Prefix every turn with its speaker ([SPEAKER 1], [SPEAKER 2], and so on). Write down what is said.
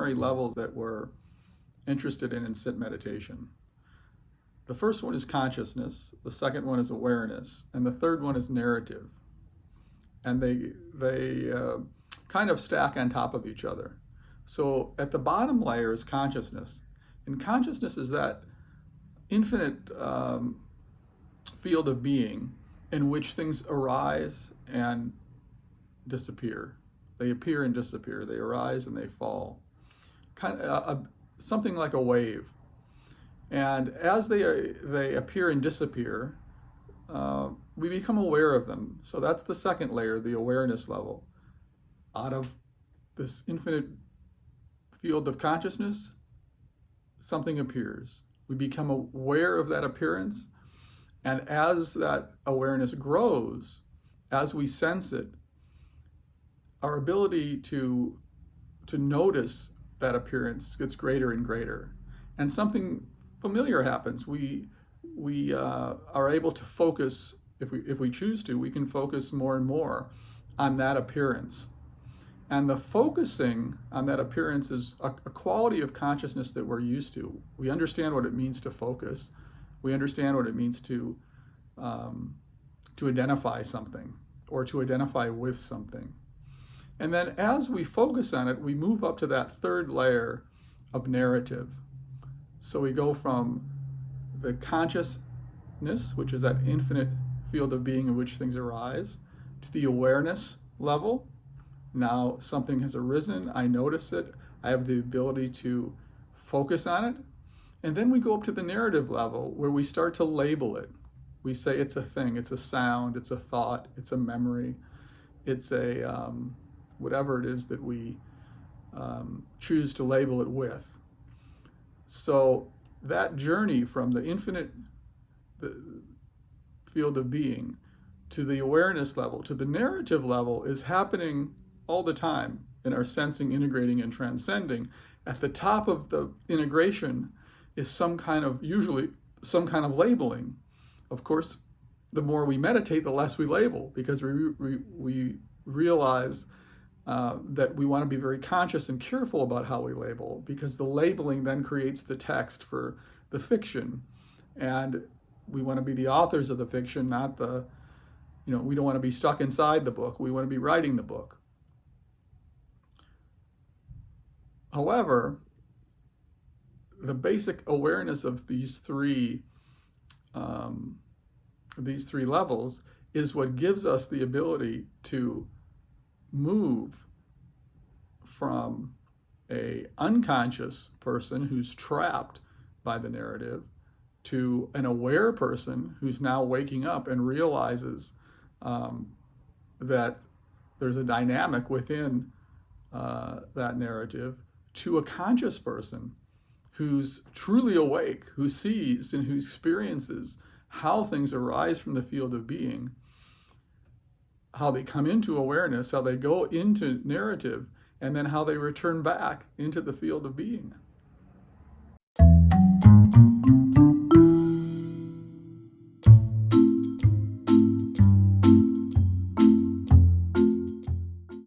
[SPEAKER 1] primary levels that we're interested in sit meditation. The first one is consciousness, the second one is awareness, and the third one is narrative. And they kind of stack on top of each other. So at the bottom layer is consciousness. And consciousness is that infinite field of being in which things arise and disappear. They appear and disappear. They arise and they fall. Kind of something like a wave. And as they appear and disappear, we become aware of them. So that's the second layer, the awareness level. Out of this infinite field of consciousness, something appears. We become aware of that appearance, and as that awareness grows, as we sense it, our ability to notice that appearance gets greater and greater, and something familiar happens. We are able to focus, if we choose to, we can focus more and more on that appearance. And the focusing on that appearance is a quality of consciousness that we're used to. We understand what it means to focus. We understand what it means to identify something or to identify with something. And then as we focus on it, we move up to that third layer of narrative. So we go from the consciousness, which is that infinite field of being in which things arise, to the awareness level. Now something has arisen, I notice it, I have the ability to focus on it. And then we go up to the narrative level where we start to label it. We say it's a thing, it's a sound, it's a thought, it's a memory, it's a whatever it is that we choose to label it with. So that journey from the infinite field of being to the awareness level, to the narrative level, is happening all the time in our sensing, integrating, and transcending. At the top of the integration is usually some kind of labeling. Of course, the more we meditate, the less we label, because we realize that we want to be very conscious and careful about how we label, because the labeling then creates the text for the fiction. And we want to be the authors of the fiction, not we don't want to be stuck inside the book. We want to be writing the book. However, the basic awareness of these three levels is what gives us the ability to move from an unconscious person who's trapped by the narrative to an aware person who's now waking up and realizes that there's a dynamic within that narrative, to a conscious person who's truly awake, who sees and who experiences how things arise from the field of being, how they come into awareness, how they go into narrative, and then how they return back into the field of being.